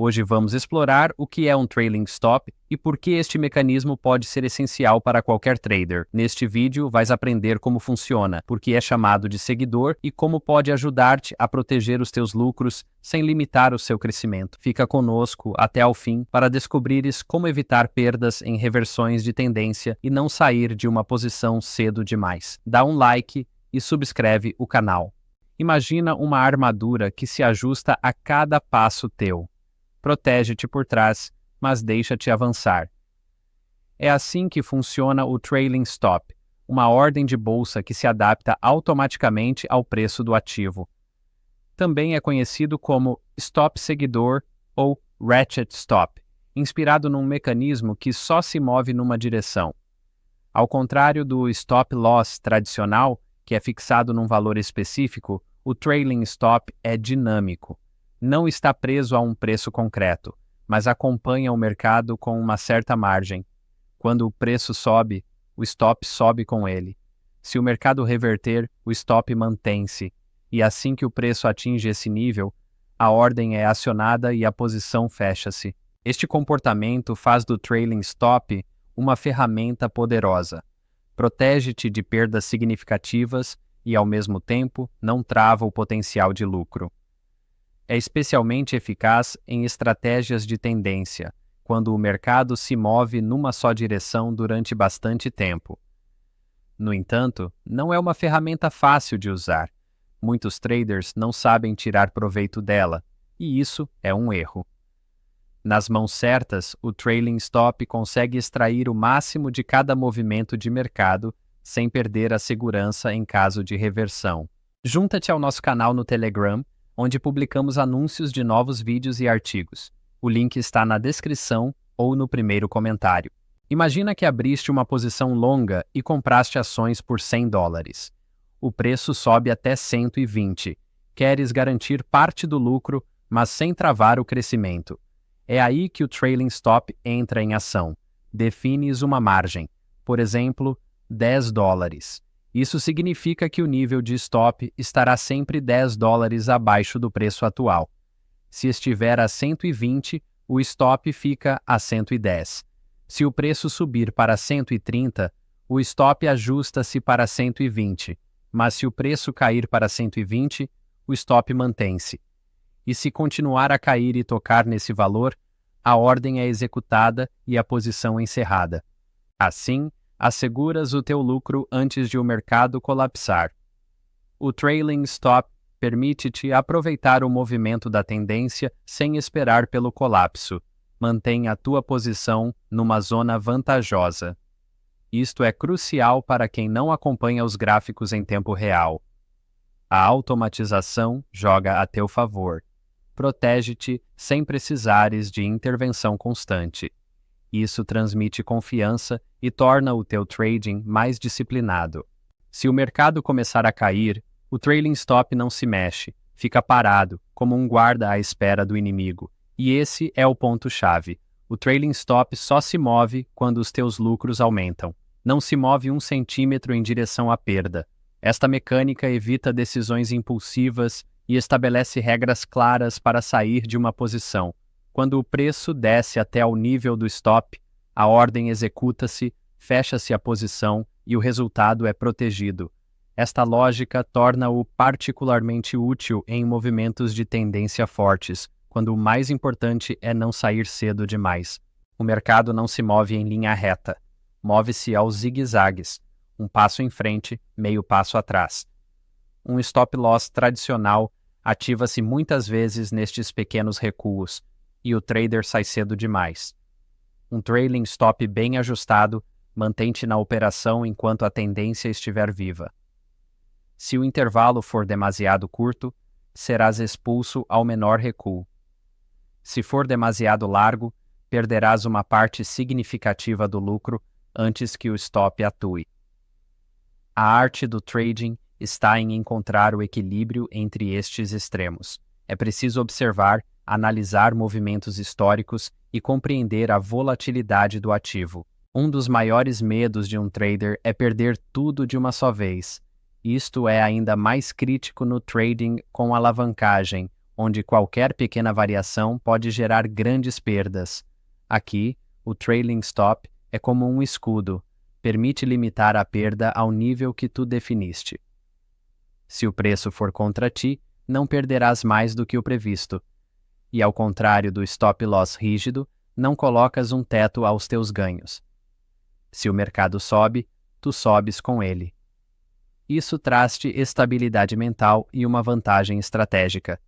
Hoje vamos explorar o que é um trailing stop e por que este mecanismo pode ser essencial para qualquer trader. Neste vídeo, vais aprender como funciona, por que é chamado de seguidor e como pode ajudar-te a proteger os teus lucros sem limitar o seu crescimento. Fica conosco até ao fim para descobrires como evitar perdas em reversões de tendência e não sair de uma posição cedo demais. Dá um like e subscreve o canal. Imagina uma armadura que se ajusta a cada passo teu. Protege-te por trás, mas deixa-te avançar. É assim que funciona o trailing stop, uma ordem de bolsa que se adapta automaticamente ao preço do ativo. Também é conhecido como stop seguidor ou ratchet stop, inspirado num mecanismo que só se move numa direção. Ao contrário do stop loss tradicional, que é fixado num valor específico, o trailing stop é dinâmico. Não está preso a um preço concreto, mas acompanha o mercado com uma certa margem. Quando o preço sobe, o stop sobe com ele. Se o mercado reverter, o stop mantém-se. E assim que o preço atinge esse nível, a ordem é acionada e a posição fecha-se. Este comportamento faz do trailing stop uma ferramenta poderosa. Protege-te de perdas significativas e, ao mesmo tempo, não trava o potencial de lucro. É especialmente eficaz em estratégias de tendência, quando o mercado se move numa só direção durante bastante tempo. No entanto, não é uma ferramenta fácil de usar. Muitos traders não sabem tirar proveito dela, e isso é um erro. Nas mãos certas, o trailing stop consegue extrair o máximo de cada movimento de mercado sem perder a segurança em caso de reversão. Junta-te ao nosso canal no Telegram, onde publicamos anúncios de novos vídeos e artigos. O link está na descrição ou no primeiro comentário. Imagina que abriste uma posição longa e compraste ações por $100. O preço sobe até 120. Queres garantir parte do lucro, mas sem travar o crescimento. É aí que o trailing stop entra em ação. Defines uma margem, por exemplo, $10. Isso significa que o nível de stop estará sempre $10 abaixo do preço atual. Se estiver a 120, o stop fica a 110. Se o preço subir para 130, o stop ajusta-se para 120. Mas se o preço cair para 120, o stop mantém-se. E se continuar a cair e tocar nesse valor, a ordem é executada e a posição encerrada. Assim, asseguras o teu lucro antes de o mercado colapsar. O trailing stop permite-te aproveitar o movimento da tendência sem esperar pelo colapso. Mantém a tua posição numa zona vantajosa. Isto é crucial para quem não acompanha os gráficos em tempo real. A automatização joga a teu favor. Protege-te sem precisares de intervenção constante. Isso transmite confiança e torna o teu trading mais disciplinado. Se o mercado começar a cair, o trailing stop não se mexe, fica parado, como um guarda à espera do inimigo. E esse é o ponto-chave. O trailing stop só se move quando os teus lucros aumentam. Não se move 1 centímetro em direção à perda. Esta mecânica evita decisões impulsivas e estabelece regras claras para sair de uma posição. Quando o preço desce até ao nível do stop, a ordem executa-se, fecha-se a posição e o resultado é protegido. Esta lógica torna-o particularmente útil em movimentos de tendência fortes, quando o mais importante é não sair cedo demais. O mercado não se move em linha reta, move-se aos zigue-zagues, um passo em frente, meio passo atrás. Um stop loss tradicional ativa-se muitas vezes nestes pequenos recuos, e o trader sai cedo demais. Um trailing stop bem ajustado mantém-te na operação enquanto a tendência estiver viva. Se o intervalo for demasiado curto, serás expulso ao menor recuo. Se for demasiado largo, perderás uma parte significativa do lucro antes que o stop atue. A arte do trading está em encontrar o equilíbrio entre estes extremos. É preciso observar, analisar movimentos históricos e compreender a volatilidade do ativo. Um dos maiores medos de um trader é perder tudo de uma só vez. Isto é ainda mais crítico no trading com alavancagem, onde qualquer pequena variação pode gerar grandes perdas. Aqui, o trailing stop é como um escudo, permite limitar a perda ao nível que tu definiste. Se o preço for contra ti, não perderás mais do que o previsto. E ao contrário do stop loss rígido, não colocas um teto aos teus ganhos. Se o mercado sobe, tu sobes com ele. Isso traz-te estabilidade mental e uma vantagem estratégica.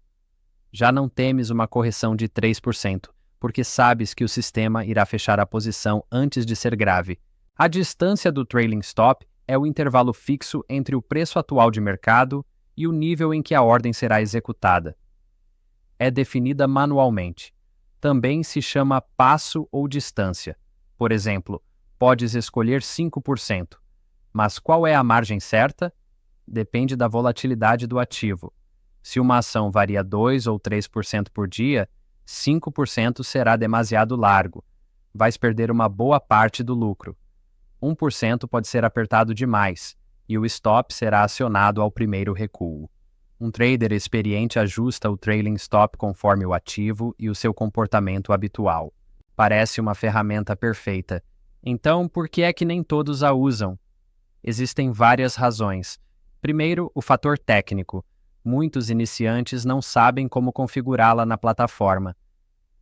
Já não temes uma correção de 3%, porque sabes que o sistema irá fechar a posição antes de ser grave. A distância do trailing stop é o intervalo fixo entre o preço atual de mercado e o nível em que a ordem será executada. É definida manualmente. Também se chama passo ou distância. Por exemplo, podes escolher 5%. Mas qual é a margem certa? Depende da volatilidade do ativo. Se uma ação varia 2 ou 3% por dia, 5% será demasiado largo. Vais perder uma boa parte do lucro. 1% pode ser apertado demais, e o stop será acionado ao primeiro recuo. Um trader experiente ajusta o trailing stop conforme o ativo e o seu comportamento habitual. Parece uma ferramenta perfeita. Então, por que é que nem todos a usam? Existem várias razões. Primeiro, o fator técnico. Muitos iniciantes não sabem como configurá-la na plataforma.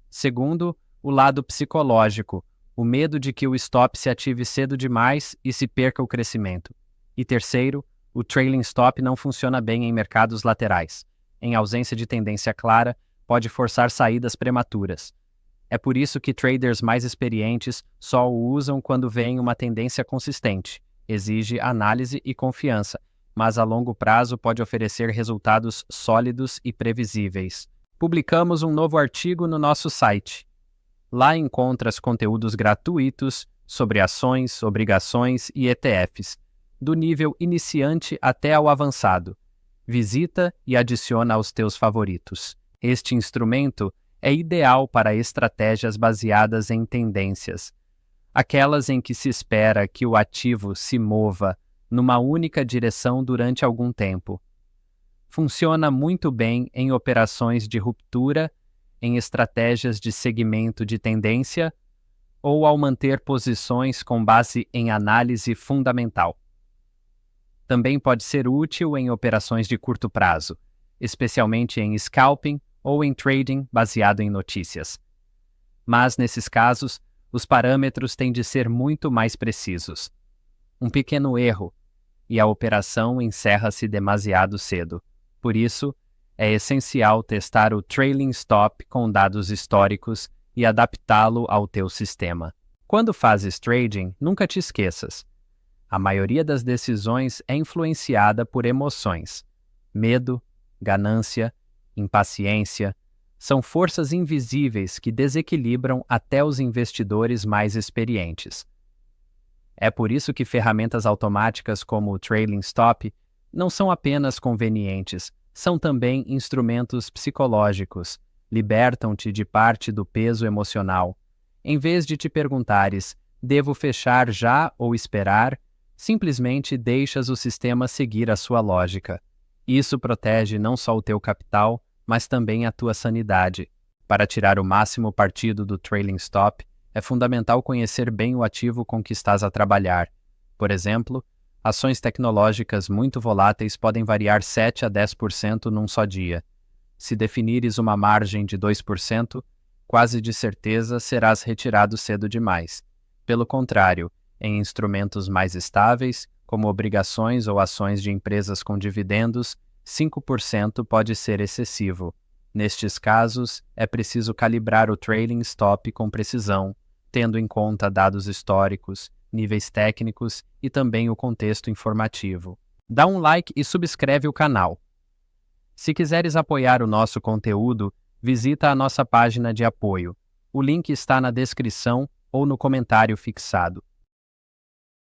Segundo, o lado psicológico, o medo de que o stop se ative cedo demais e se perca o crescimento. E terceiro, o trailing stop não funciona bem em mercados laterais. Em ausência de tendência clara, pode forçar saídas prematuras. É por isso que traders mais experientes só o usam quando veem uma tendência consistente. Exige análise e confiança, mas a longo prazo pode oferecer resultados sólidos e previsíveis. Publicamos um novo artigo no nosso site. Lá encontras conteúdos gratuitos sobre ações, obrigações e ETFs, do nível iniciante até ao avançado. Visita e adiciona aos teus favoritos. Este instrumento é ideal para estratégias baseadas em tendências, aquelas em que se espera que o ativo se mova numa única direção durante algum tempo. Funciona muito bem em operações de ruptura, em estratégias de segmento de tendência ou ao manter posições com base em análise fundamental. Também pode ser útil em operações de curto prazo, especialmente em scalping ou em trading baseado em notícias. Mas, nesses casos, os parâmetros têm de ser muito mais precisos. Um pequeno erro, e a operação encerra-se demasiado cedo. Por isso, é essencial testar o trailing stop com dados históricos e adaptá-lo ao teu sistema. Quando fazes trading, nunca te esqueças. A maioria das decisões é influenciada por emoções. Medo, ganância, impaciência, são forças invisíveis que desequilibram até os investidores mais experientes. É por isso que ferramentas automáticas como o trailing stop não são apenas convenientes, são também instrumentos psicológicos, libertam-te de parte do peso emocional. Em vez de te perguntares, devo fechar já ou esperar, simplesmente deixas o sistema seguir a sua lógica. Isso protege não só o teu capital, mas também a tua sanidade. Para tirar o máximo partido do trailing stop, é fundamental conhecer bem o ativo com que estás a trabalhar. Por exemplo, ações tecnológicas muito voláteis podem variar 7 a 10% num só dia. Se definires uma margem de 2%, quase de certeza serás retirado cedo demais. Pelo contrário, em instrumentos mais estáveis, como obrigações ou ações de empresas com dividendos, 5% pode ser excessivo. Nestes casos, é preciso calibrar o trailing stop com precisão, tendo em conta dados históricos, níveis técnicos e também o contexto informativo. Dá um like e subscreve o canal. Se quiseres apoiar o nosso conteúdo, visita a nossa página de apoio. O link está na descrição ou no comentário fixado.